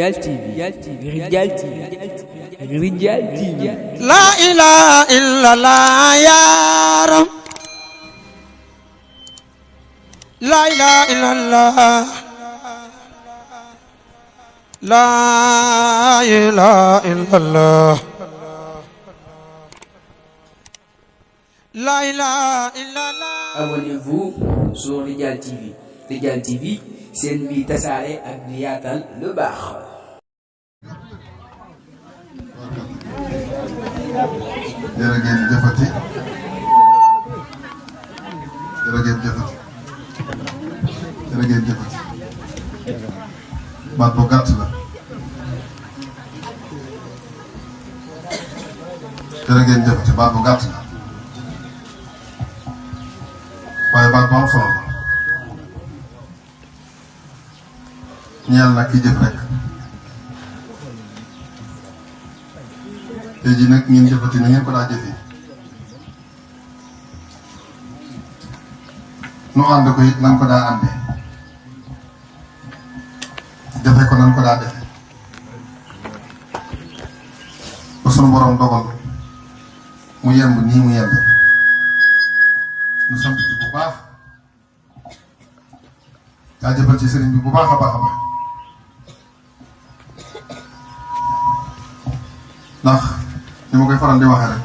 Rijal TV. La ilaha illallah ya Rab. La ilaha illallah. La ilaha illallah. La ilaha illallah. Abonnez-vous sur Rijal TV. Rijal TV, seen bi tasaare ak di yaatal lu baax. jërë ngeen jëfati baat bu gàtt la baat bu gàtt la waaye baat bu am solo la ñeel nag ki jëf rek tey jii nag ngeen jëfati na ngeen ko daa jëfee nu ànd ko it nan ko daa àndee defe ko nan ko daa defe ba sunu borom dogal mu yemb nii mu yemb nu sant ci bu baax daa jëfal ci sëriñ bi bu baax a baax a baax ndax ni ma koy faral di waxee rek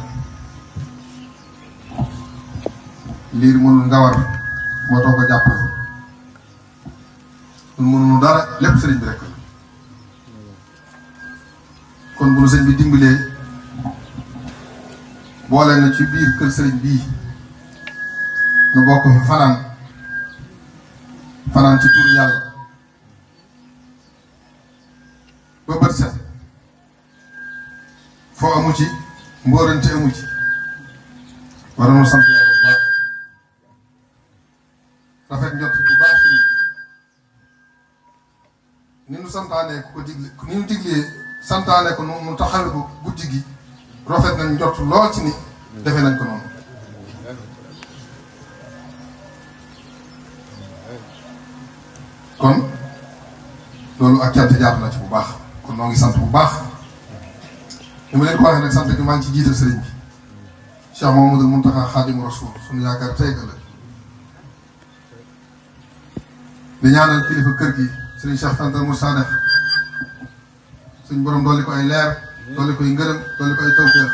liir mënul nga war moo toog ko jàppale ñun mënuñu dara lépp sëriñ bi rek la kon bu nu sëñ bi dimbalee boole na ci biir kër sëriñ bii nu bokk fi fanaan ci tur yàlla ba bët set foo amu ci mbóorante amu ci war nañu sant yàlla bu baax rafet njot bu baax si ni nu santaane ko digle ni nu diglee santaane ko nu taxawee ko guddi gi rafet nañ njot lool ci ni defe nañ ko noonu kon loolu ak cant jaar na ci bu baax kon noo ngi sant bu baax li ma leen ko waxee nag sant gi maa ngi ci jiital sëriñ bi Cheikh Mamadou Mountakha Khadimu Rasul suñu yaakaar tey ëllëg di ñaanal kilifa kër gi sëriñ Cheikh Fanta Moussa def suñ borom dolli ko ay leer dolli koy ngërëm dolli ko ay tawfeex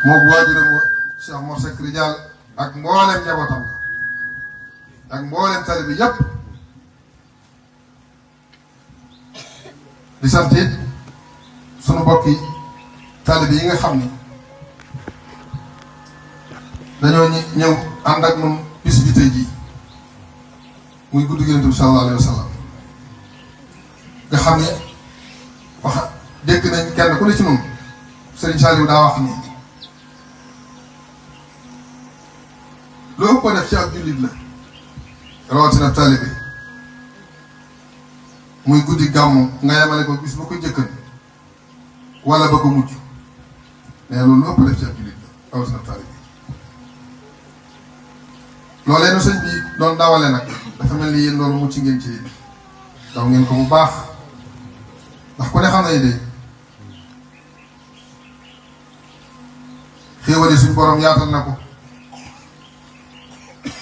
moo bu waajuram wa Cheikh Mor Seck Rijal ak mboolem njabootam ak mboolem tali bi yépp di sant it sunu bokki taalibe yi nga xam ni dañoo ñëw ànd ak ñun bis bi tey jii muy guddi Yonent bi sallallahu alayhi wa sallam nga xam ne wax dégg nañ kenn ku ne ci ñun Serigne Saliou daa wax ni lu ëpp ko def ci ab jullit la rawatina taalibe muy guddi gàmmu nga yemale ko bis ba ko jëkkan wala ba ko mujj mais loolu ëpp def ci ab jullit la rawatina taalibe loolee nu sëñ bi doon dawale nag dafa mel ni yéen loolu mucc ngeen ci daw ngeen ko bu baax ndax ku ne xam na de xéewale suñ borom yaatal na ko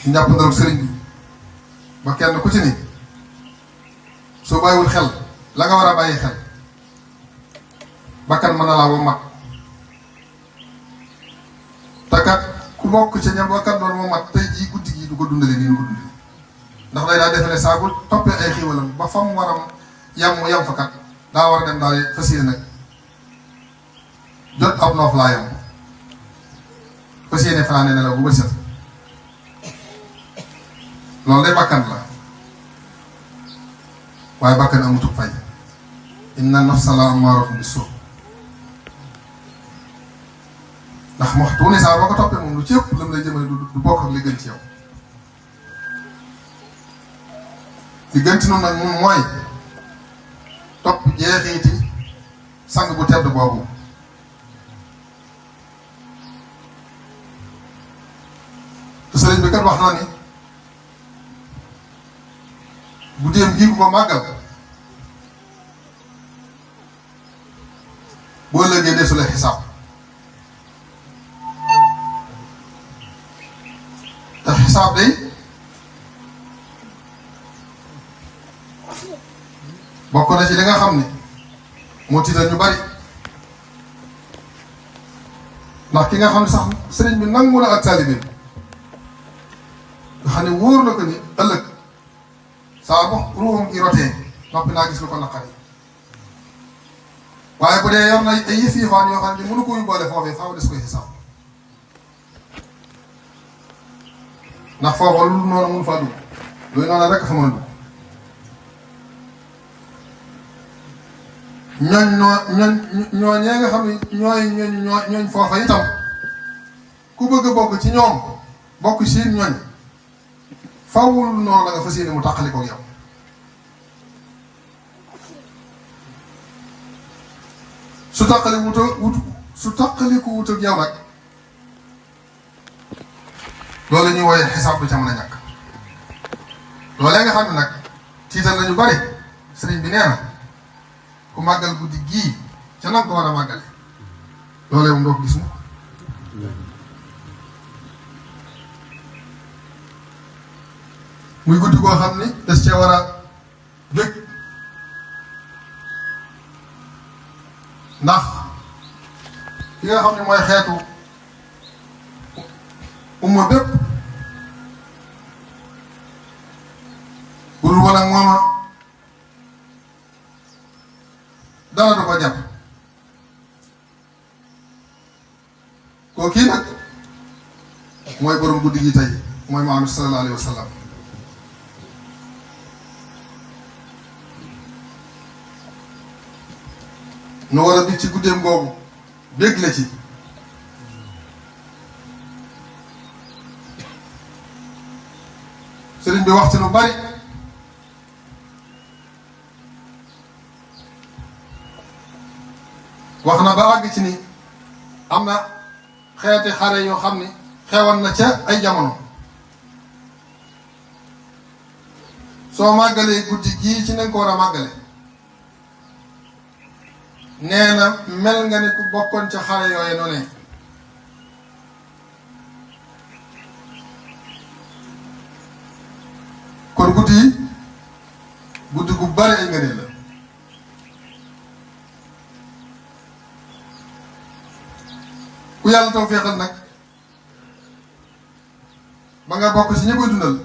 ci njàpp ndorog sëriñ bi ba kenn ku ci ni soo bàyyiwul xel la nga war a bàyyi xel bakkan mën na laa woo mat te kat ku bokk ca ñam bakkan doon moo mat tey jii guddi gi du ko dundale nii du ko dundale ndax day daa defe ne saa bu toppee ay xiiwalam ba fa mu war a yam fa kat daa war a dem daal fas yéene nag jot ab noof laa yam fas yéene fanaane ne la bu ba set loolu day bakkan la waaye bakkan amutuk fay inna nafsa la amaaratun bis-suu ndax waxtu ne saa boo ko toppee moom lu ci ëpp lam lay jëmale du bokk ak li gën ci yow li gën ci noonu nag moom mooy topp jeexiiti sang bu tedd boobu te sëriñ bi kat wax na ni guddeem gii ku ko màggal boo ëllëgee desu la xisaab te xisaab day bokk na ci li nga xam ne moo tiital ñu bari ndax ki nga xam ne sax sëriñ bi nangu na ak taalibeem nga xam ne wóor na ko ni ëllëg saa bo ruuxam gi rotee noppi naa gis lu ko naqari waaye bu dee yor na ay yëf yëfaan yoo xam ne mënu ko yóbbaale foofee faaw des koy xisaab ndax foofa lu noonu mënu faa dugg loolu noonu rek fa mën a dugg ñooñee nga xam ne ñooñ foofa itam ku bëgg a bokk ci ñoom bokk ci ñooñ fawul noonu la nga fas yéene mu tàqali ko yow su tàqali ko wut ak yow nag loolu ñuy wooyee xisaab du ca mën a ñàkk loolee nga xam ne nag tiital nañu bari sëriñ bi nee na ku màggal guddi gii ca nanga ko war a màggale loolee moom doo ko gis mu muy guddi goo xam ni des cee war a bëgg ndax ki nga xam ne mooy xeetu umma bépp budul woon ak mooma dara du ko jàpp koo kii nag mooy borom guddi gi tey mooy Muhammad sallallahu alayhi wa sallam nu war a dig ci guddeem googu bég la ci sëriñ bi wax ci lu bari wax na ba àgg ci ni am na xeeti xare yoo xam ni xewoon na ca ay jamono soo màggalee guddi gii ci nañ ko war a màggale nee na mel nga ni ku bokkoon ca xare yooyu noonu kon guddi yi guddi gu bari ay ngëneel la ku yàlla taw féexal nag ba nga bokk ci ñi koy dundal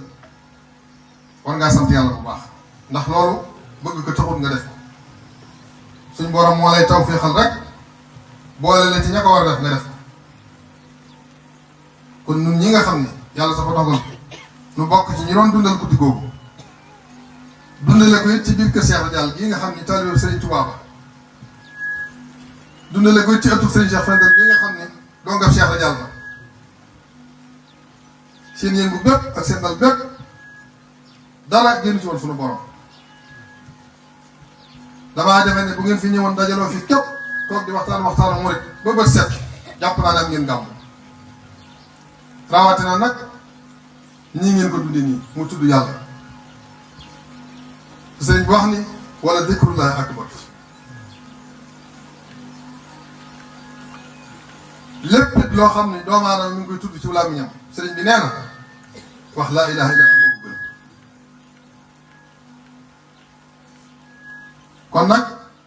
war ngaa sant yàlla bu baax ndax loolu bëgg ko taxul nga def ko suñ borom moo lay taw féexal rek boole la ci ña ko war a def nga def ko kon ñun ñi nga xam ne yàlla dafa dogal nu bokk ci ñi doon dundal guddi googu dundale ko it ci biir kër Cheikh Radial gii nga xam ni taalibe Serigne Touba ba dundale ko it ci ëttub Serigne Cheikh Fendel bii nga xam ne dongab Cheikh Radial ba seen yëngu bépp ak seen dal bépp dara génn ci woon sunu borom damaa defe ne bu ngeen fi ñëwoon dajaloo fi képp toog di waxtaan murit ba bët set jàpp naa ne am ngeen gàmm rawatina nag ñii ngeen ko dundee nii mu tudd yàlla sëriñ bi wax ni wala dikrullahi akbar lépp loo xam ne doomu aadama mi ngi koy tudd ci làmmiñam sëriñ bi nee na wax laa ilaha illallah moo ko gën kon nag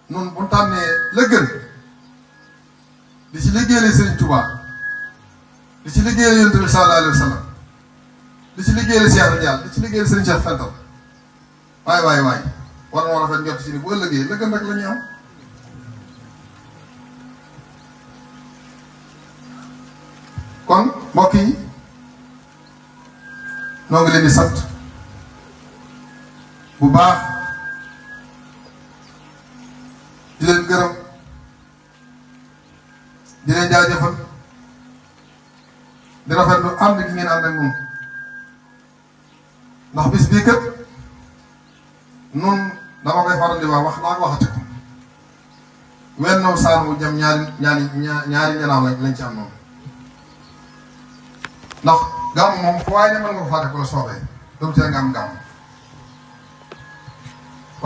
nun bu tànnee la gën di ci liggéeyale sëriñ Touba di ci liggéeyale yonent bi sallallahu alayhi wa sallam di ci liggéeyal Cheikh Radial di ci liggéeyal Serigne Cheikh Fendel waay war na rafet njort ci ni bu ëllëgee la gën rek la ñuy am kon mbokk yi noo ngi leen di sant bu baax di leen gërëm di leen jaajëfal di rafetlu ànd gi ngeen ànd ak ñun ndax bis bii kat nun dama koy faral di wax naa ko waxati ko wenn saan wu jëm ñaari ñanaaw lañ ci am noonu ndax gàmm moom fu waaye ne mën nga ko fàtte ko la soobee doomu tee nga am gàmm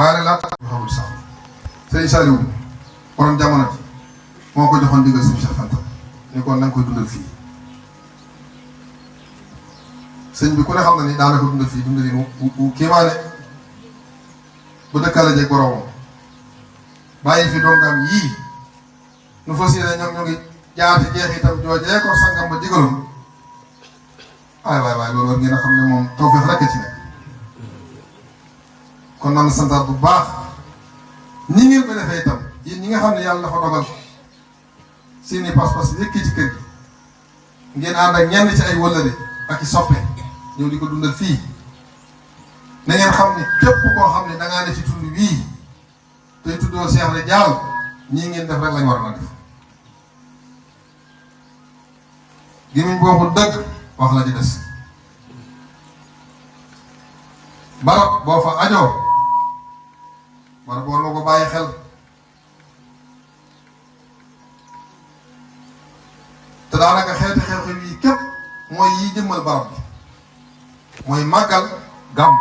waaye nag laata nga xamul sax sëñ Saliou borom jamono ji moo ko joxoon digal sëñ Cheikh Fanta ni kon na nga koy dundal fii sëñ bi ku ne xam na ni daanaka dundal fii dundalin wu kéemaane bu dëkkale jeeg boromam bàyyi fi dongam yii nu fas yéene ñoom ñu ngi jaar ci jeexitam joojee ko sangam ba digaloon waay loolu war ngeen a xam ne moom tawfeex rekk ci nekk kon naan santaat bu baax ni ngeen ko defee itam yéen ñi nga xam ne yàlla dafa dogal seeni pas-pas yëkkee ci kër gi ngeen ànd ak ñenn ci ay wëllëre ak i soppe ñëw di ko dundal fii na ngeen xam ne képp koo xam ne da ngaa ne ci tund wii tey tuddoo Cheikh la Diall ñii ngeen def rek lañ war na def gémmiñ boobu dëgg wax la ci des barab boo fa ajoo barab war nga ko bàyyi xel te daanaka xeeti xew-xew yi képp mooy yi jëmmal barab bi mooy màggal gàmm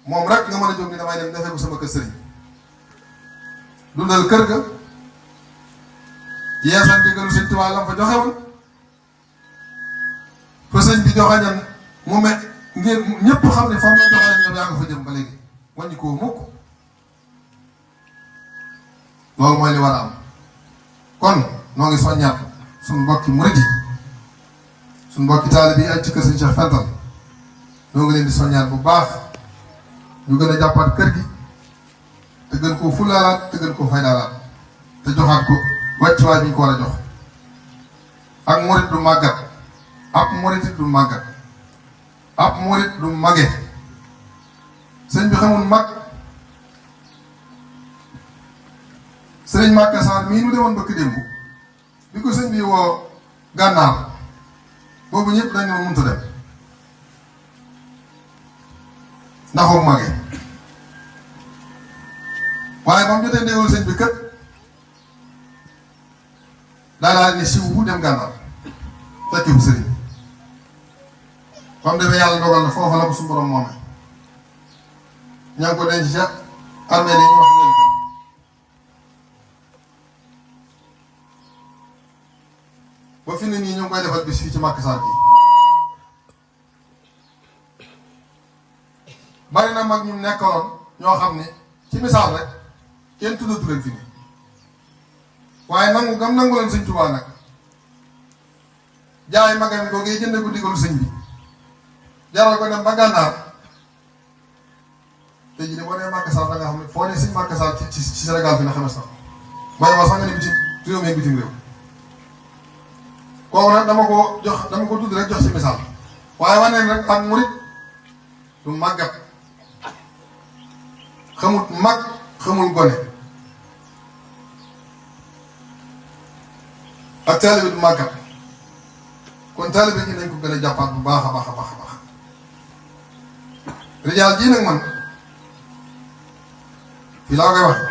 moom rek nga mën a jóg ni damay dem defee ko sama kër sëriñ dundal kër ga yeesal ndigalu sëñ Tuubaa lam fa joxe woon fa sëñ bi joxe ñan mu me ngeen ñëpp xam ne fam la joxe ñoom yaa nga fa jëm ba léegi wàññi koo mukk loolu mooy li war a am kon noo ngi soññaat suñu mbokki murid yi suñu mbokki taalibe yi aj ci kër sëñ Cheikh Fental noo ngi leen di soññaat bu baax ñu gën a jàppaat kër gi te gën koo fulaalaat te gën koo faydaalaat te joxaat ko wàccuwaay bi ñu ko war a jox ak murit du màggat ab murit du màggat ab murit du màgge sëñ bi xamul mag sëriñ Màkka Sarr mii nu demoon bëkk démb bi ko sëñ bi woo gànnaar boobu ñëpp dañ ne mënut a dem ndaxum màgge waaye ba mu jotee ndéewul sëñ bi kët daal ni siw bu dem gànnaar fekk bu sëriñ ba mu demee yàlla dogal na foofa la ko suñu borom moome ña ngi ko denc ca armée yi ñu wax ngeen ko ba fi ne nii ñu ngi koy defal bis fii ci Màkka Sarr bi bari na mag ñu nekkaloon ñoo xam ne ci misaal rek kenn tuddatu leen fi nii waaye nangu gam nangu leen sëñ Tuubaa nag jaay magam ko ngay jënd ko digalu sëñ bi jaral ko dem ba gànnaar te ji de boo nee Màkka Sarr da nga xam ne foo ne sëñ Màkka Sarr ci Sénégal fi na xames na mooy wax sax nga ne bitim réew mi bitim réew kooku nag dama ko tudd rek jox ci misaal waaye wane rek ak murit du màggat xamut mag xamul gone ak taalibe du màggat kon taalibe gi nañ ko gën a jàppaat bu baax a baax a baax a baax rijaal ji nag man fii laa koy waxe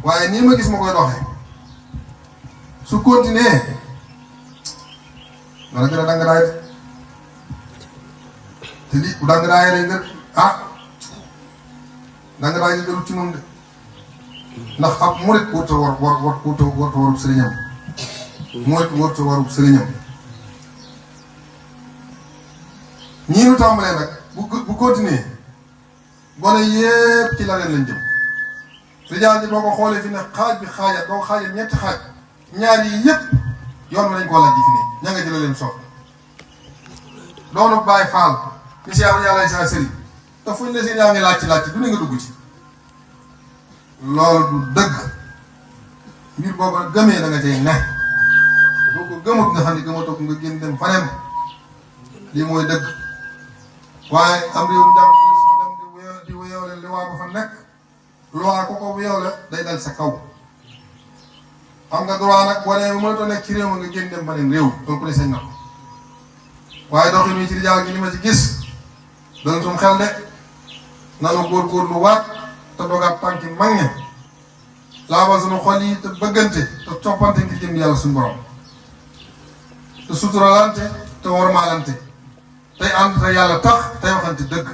waaye nii ma gis ma koy doxee su continuer dana gën a dang daay de te lii bu dang daay lay ngër dang daay li gënut ci noonu de ndax ab murit warta warub sëriñam murit warta warub sëriñam ñii nu tàmbalee nag bu continuer gone yépp ci la leen lañ jëm rijaal ji boo ko xoolee fi ne xaaj bi xaajat boo ko xaajat ñetti xaaj ñaar yi yépp yoon bi lañ koo laaj ji fi ne ña nga jëla leen soxla doonu bàyyi faal ni si yàlla sa sëriñ te fuñ la seen yaa ngi laaj ci du ne nga dugg ci loolu du dëgg mbir boobu nag gëmee da nga cay ne boo ko gëmut nga xam ne gëmatoo ko nga génn dem faneen lii mooy dëgg waaye am réewum jàmm su dem di wéyoole li waa ba fa nekk loi ko ko wéyoole day dal sa kaw am nga droit nag boo nee mënatoo nekk ci réew ma nga génn dem faneen réew loolu ku ne sañ na ko waaye doxin wi ci rijaal gi li ma ci gis dana sum xel de nanu góorgóorlu waat te dogaat tànki mag ña laabal suñu xol yi te bëggante te toppante ngir jëm yàlla suñu borom te suturalante te wormaalante tey ànd te yàlla tax tey waxante dëgg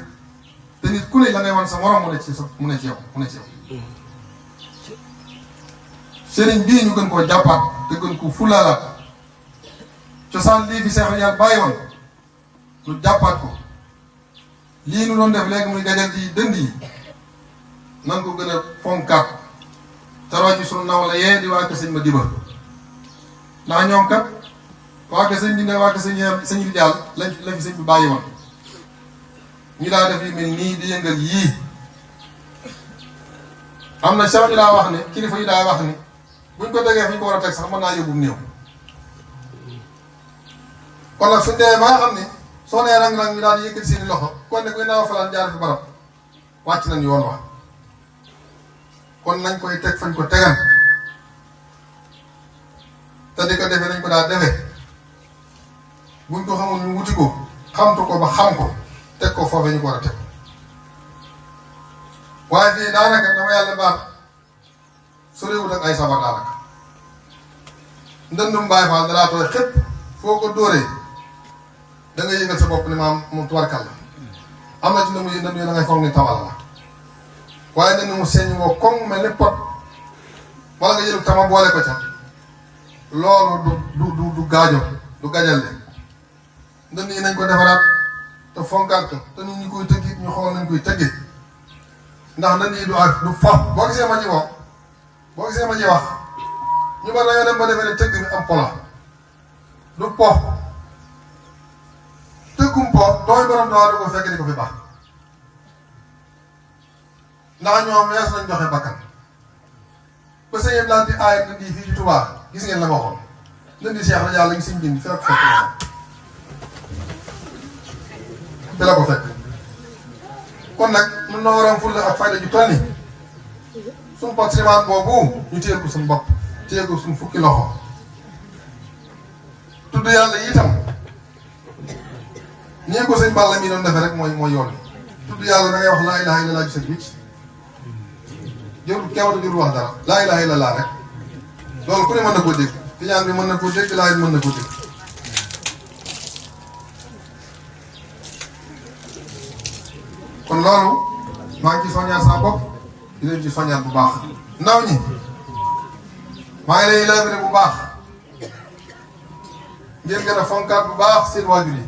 te nit ku ne la ngay wan sa morom mu ne ci yow sëriñ bii ñu gën koo jàppaat te gën ko fulaalaat cosaan lii fi Seex Yàlla bàyyi woon ñu jàppaat ko lii nu doon def léegi muy gajal di dënd yi nan ko gën a fonkaat taroo ci sunu naw la yee di waa kër sëñ ma diba ndax ñoom kat waa kër sëñ bi ne waa kër sëñ bi daal lañ fi sëñ bi bàyyi woon ñu daa def yu mel nii di yëngal yii am na sax ñu daa wax ne kilifa yi daa wax ni buñ ko tegee fi ñu ko war a teg sax mën naa yóbbum néew kon nag suñ demee ba nga xam ne soo nee rang-rang ñu daal di yëkkati seeni loxo kon ne kuy naaw falaan jaar fi barab wàcc nañ yoon wax kon nañ koy teg fañ ko tegan te di ko defee nañ ko daa defee buñ ko xamul ñu wuti ko xamtu ko ba xam ko teg ko foofee ñu ko war a teg waaye fii daanaka dama yàlla baax soriwut ak ay sabar daanaka ndëndum Baay Faal dalaa tooy xëpp foo ko dóoree da nga yëgal sa bopp ni maam moom tubarkal la am na ci ndënd yi da ngay foog ni tawal la waaye ndënd mu seeñ woo comme mel ni pot wala nga jël tama boole ko ca loolu du gaajo du gajal de ndënd yi nañ ko defaraat te fonkaat ko te nit ñi koy tëggi ñu xool nañ koy tëggi ndax ndënd yi du fo boo gisee ma ci wax ñu bari dañoo dem ba defee ne tëgg bi am pola du po tëggum po dooy borom doo du ko fekk di ko fi baax ndax ñoom wees nañ joxe bakkan ba sëñ yëpp laal di aay ndënd yi fii ci Touba gis ngeen la ma waxoon ndënd yi Cheikh la yàlla ngi siñ bind fekk fi la ko fekk kon nag mun na waroon fulla ak fayda ju toll ni suñu patrimoine boobu ñu téye ko suñu bopp téye ko suñu fukki loxo tudd yàlla itam nii ko sëñ Balla mi doon defee rek mooy yoon bi tudd yàlla da ngay wax laa ilaha illallah ci sa wicc jërul kewatu jërul wax dara laa ilaha illallah rek loolu ku ne mën na koo dégg tiñaan bi mën na koo dégg laa it mën na koo dégg kon loolu maa ngi ci soññaat sama bopp di leen ci soññaat bu baax ndaw ñi maa ngi lay labiré bu baax ngeen gën a fonkaat bu baax seen waajur yi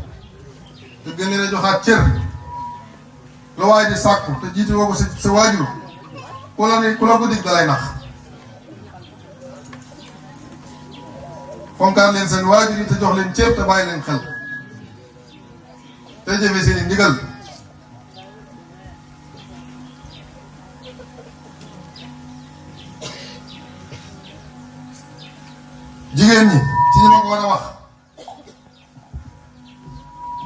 te gën leen a joxaat cër lu waay di sàkku te jiitu woo ko sa waajur ku la ko dig dalay nax fonkaat leen seen waajur yi te jox leen cër te bàyyi leen xel te jëfe seen i ndigal jigéen ñi ci ñi ma ko war a wax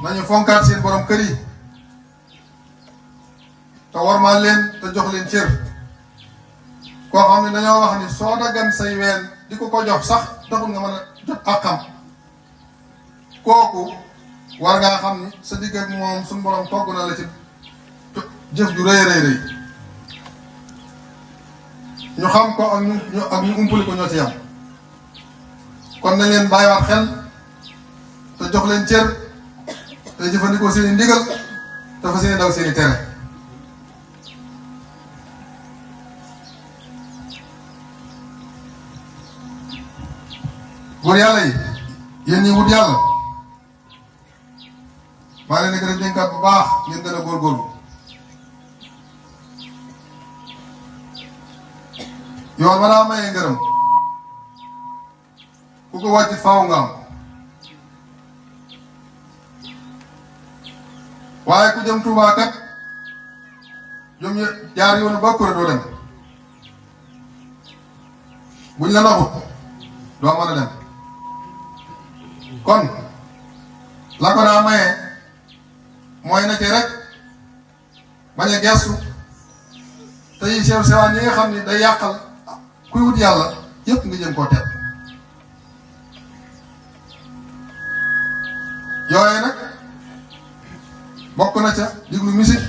nañu fonkaat seen borom kër yi te warmaal leen te jox leen cër koo xam ne dañoo wax ni soo daggan say ween di ko jox sax taxul nga mën a jot àqam kooku war ngaa xam ni sa digg ak moom suñu borom togg na la ci jëf ju rëy rëy ñu xam ko ak ñu umpali ko ñoo ci yam kon nañ leen bàyyiwaat xel te jox leen cër te jëfandikoo seen i ndigal te fa seen i daw seen i tere góor yàlla yi yéen ñi wut yàlla maa leen di gën a dénkaat bu baax ngeen gën a góorgóorlu yoon ma daa mayee ngërëm ku ko wàcc faaw nga am waaye ku jëm Tuubaa kat jëm jaar yoonu Bakura doo dem buñ la naxut doo mën a dem kon la ko daa maye mooy na ci rek bañ a gestu te yi sew sewaan yi nga xam ni day yàqal kuy wut yàlla yëpp nga jëm koo teg yooye nag bokk na ca diglu musique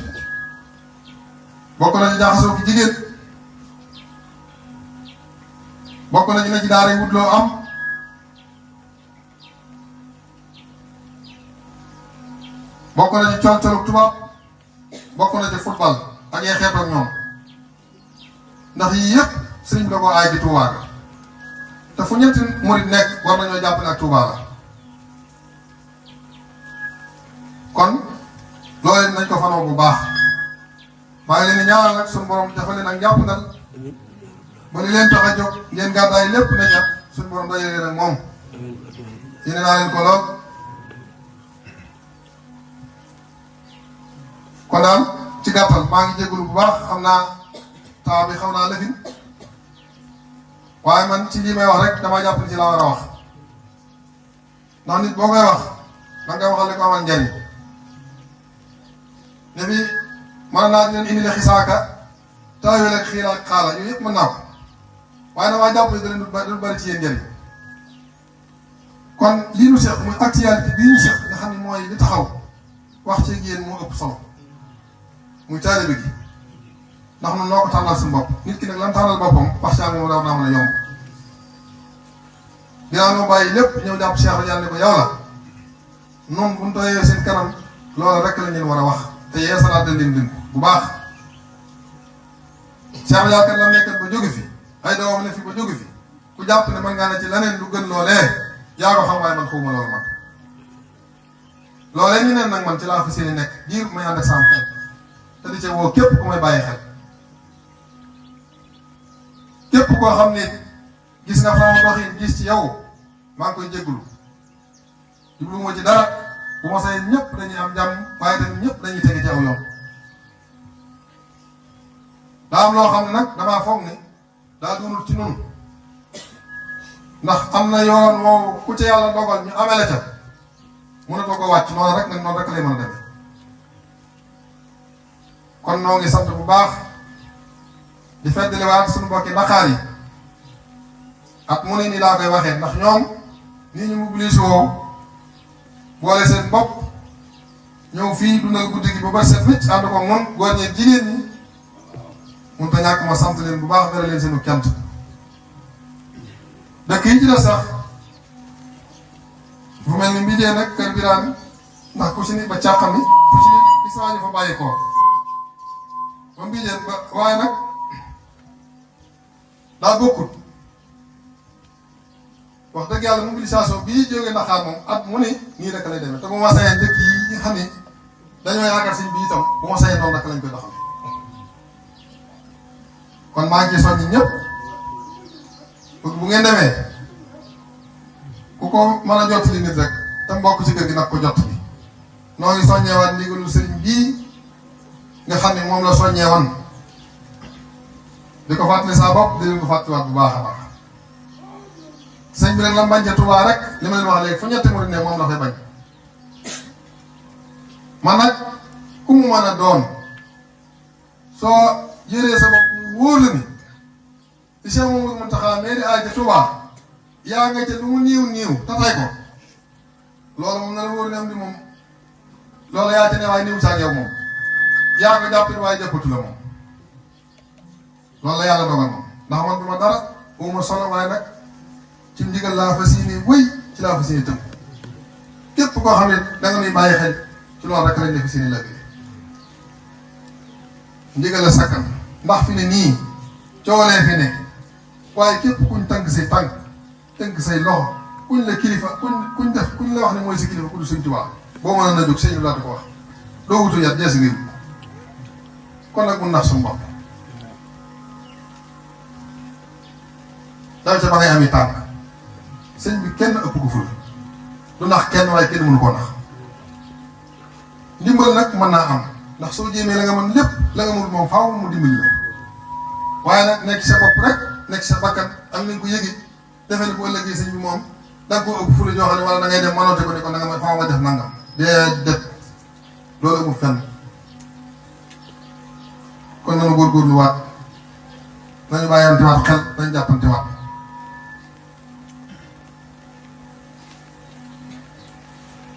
bokk na ci jaxasoo ki jigéen bokk na ci ne ci daara yi wut loo am bokk na ci col colug tubaab bokk na ci football ak yee xeet ak ñoom ndax yii yëpp sëriñ bi da koo aay ci Touba ga te fu ñetti murid nekk war nañoo jàpp ne ak Touba la kon loolu nañ ko fanoo bu baax maa ngi leen di ñaanal nag suñu borom dafa leen ak jàpp ndal ba li leen tax a jóg ngeen gàddaay lépp na ñàkk suñu borom dajale leen ak moom yéene naa leen ko lool kon daal ci gàttal maa ngi jégalu bu baax xam naa temps bi xaw naa lëfin waaye man ci lii may wax rek damaa jàpp ni ci laa war a wax ndax nit boo koy wax da nga waxal li ko amal njariñ ne fi mën naa di leen indi le xisaaka taawil ak xiila ak xaala yooyu yëpp mën naa ko waaye damaa jàpp ni da leen du bari ci yéen njariñ kon lii nu seq muy actualité bii ñu seq nga xam ne mooy li taxaw wax ci yéen moo ëpp solo muy taalibe gi ndax ñun noo ko tànnal suñu bopp nit ki nag lan tànnal boppam wax caa moom daw naa mën a yomb dinaa noo bàyyi lépp ñëw jàpp Cheikh Radiane ne ko yow la noonu bu ñu tooyee seen kanam loolu rek la ñu war a wax te yeesalaat leen leen bu baax Cheikh Radiane kat la nekkat ba jóge fi ay doomam ne fi ba jóge fi ku jàpp ne man ngaa ne ci leneen lu gën loolee yaa ko xam waaye man xawma loolu man loolee ñu neen nag man ci laa fa seeni nekk diir may ànd ak sama xel te di ca woo képp ku may bàyyi xel képp koo xam ne gis nga fa ma doxin gis ci yow maa ngi koy jéggulu jublu moo ci dara bu ma say ñëpp dañuy am jàmm waaye tamit ñëpp dañuy tege ci aw yoon daa am loo xam ne nag damaa foog ni daa doonul ci nun ndax am na yoon woowu ku ca yàlla dogal ñu amele ca mënatoo ko wàcc noonu rek nag noonu rek lay mën a demee kon noo ngi sant bu baax di feddaliwaat suñu mbokki Ndakaar yi ak mu ne nii laa koy waxee ndax ñoom nii ñu mobilisé woowu boole seen bopp ñëw fii dundal guddi gi ba ba set wicc ànd ko moom góor ñi jigéen ñi mun ta ñàkk ma sant leen bu baax mere leen seenu cant dëkk yi ci des sax fu mel ni Mbijee nag Kër Birane ndax ku ci ni ba càqami ku ci ni isaañu fa bàyyi ko ba Mbijee ba waaye nag daa bokkut wax dëgg yàlla mobilisation bii jógee Ndakaar moom at mu ni nii rek lay demee te bu ma sayee dëkk yi nga xam ne dañoo yaakaar sëñ bi itam bu ma sayee noonu rek lañ koy doxal kon maa ngi soññi ñëpp bu ngeen demee ku ko mën a jottali nit rek te mbokk ci kër gi nag ko jottali noo ngi soññeewaat ndigalul sëriñ bii nga xam ne moom la soññeewoon di ko fàttali saa bopp di leen ko fàttaliwaat bu baax a baax sëñ bi nag la bañ ca Tuubaa rek li ma leen wax léegi fu ñetti murid ne moom la fay bañ man nag ku mu mën a doon soo yëree sa bopp wóor la ni ci Cheikh Mamadou Mountakha mais di aay ca Tuubaa yaa nga ca lu mu niiw tatay ko loolu moom na la wóor ne am di moom loolu yaa ca ne waaye niiw saak yow moom yaa ko jàpp ne waaye jàppatu la moom loolu la yàlla dogal moom ndax man du ma dara uma solo waaye nag ci ndigal laa fas yéene wëy ci laa fas yéene tëm képp koo xam ne danga nuy bàyyi xel ci loolu rek lañ ne fas yéene la ndigal la sakkan ndax fi ne nii coolee fi ne waaye képp kuñ tànk say tànk tënk say loxo kuñ la kilifa kuñ la wax ne mooy sa kilifa ku du Sëñ Tuubaa boo mënoon a jóg sëñ bi laa ko wax doo wutu yat jees ngir kon nag mun nax suñu bopp daw ca ba ngay ami tànk sëñ bi kenn ëpp ko ful du nax kenn waaye kenn mënu koo nax ndimbal nag mën naa am ndax soo jéemee la nga mën lépp la nga mën moom faaw mu dimbali la waaye nag nekk sa bopp rek nekk sa bakkan am nañ ko yëgi defe ne bu ëllëgee sëñ bi moom da nga koo ëpp fula joo xam ne wala da ngay dem mënoote ko ne ko da nga may faaw nga def nangam déedéet loolu amul fenn kon nanu góorgóorlu waat nañu bàyyante waat xel nañ jàppante waat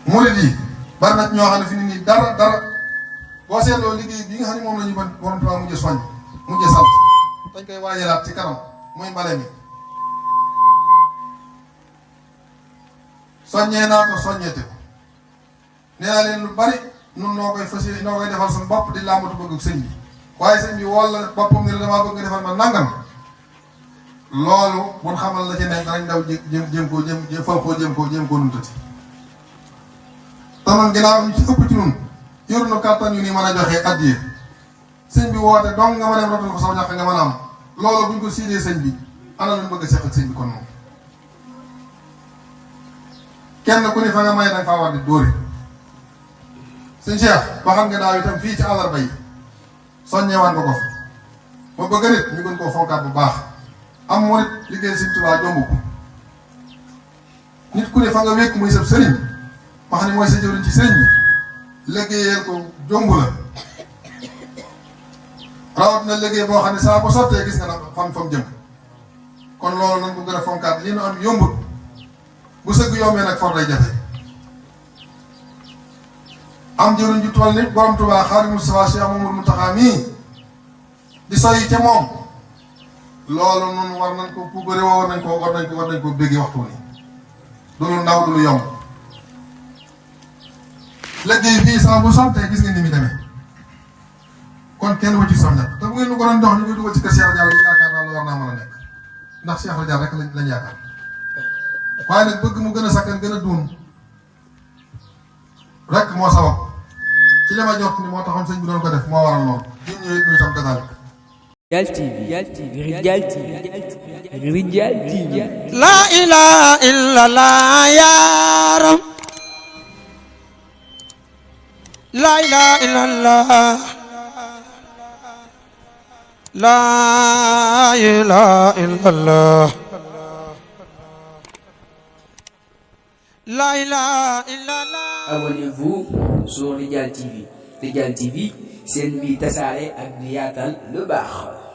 murid yi bari na ñoo xam ne fi ni nii dara boo seetloo liggéey bi nga xam ne moom la ñu ban borom Tuubaa mujj soññ mujj sant dañ koy waajalaat ci kanam muy mbale mi soññee naa ko soññeete ko nee naa leen lu bari nun noo koy fas yéene noo koy defal suñu bopp di làmbatu bëgg sëñ bi waaye sëñ bi wala boppam ni la damaa bëgg nga defal ma nangam loolu bu xamal la ci nekk danañ daw jëm koo numtati te noonu ginnaaw ñu ci ëpp ci nun yor na kàttan yu ni mën a joxe addiye sëñ bi woote donc nga ma dem rotal ko saw ñàkk nga mën a am loolu buñ ko siidee sëñ bi ana luñ bëgg a seq ak sëñ bi kon moom kenn ku ne fa nga may danga faa war di dóori sëñ Cheikh ba xam nga daaw itam fii ci àllarba yi soññeewaan ko fi ma bëgg nit ñu gën koo fonkaat bu baax am moo nit liggéey sëñ Tuubaa jomb ko nit ku ne fa nga wékk muy sab sëriñ ma xam ne mooy sa jëwriñ ci sëriñ bi liggéeyal ko jomb la rawat na liggéey boo xam ne saa ko sottee gis nga nag fam jëm kon loolu nan ko gën a fonkaat li nu am yombut bu sëgg yombee nag for day jafe am jëriñ ju toll ni borom Tuubaa Xaadimu Mustafaa Cheikh Mamadou Mountakha mii di soyi ca moom loolu nun war nañ ko ku bëri war nañ ko béggee waxtu ni du lu ndaw du lu yomb liggéey bii saa bu sottee gis nga ni mi demee kon kenn wa ci soññat te bu ngeen nu ko doon jox ñu koy dugal ci kër Cheikh Diallo yaakaar naa loolu war naa mën a nekk ndax Cheikh Diallo rek lañ yaakaar waaye nag bëgg mu gën a sakkan gën a duun rek moo sabab ci li ma jot ni moo taxoon sëñ bi doon ko def moo waral loolu ñun ñëwee ñu sam kadal Rijal TV La ilaha illallah yaram La ilaha illallah La ilaha illallah La ilaha illallah. Abonnez-vous sur Rijal TV. Rijal TV, seen bi tasaare ak di yaatal lu baax.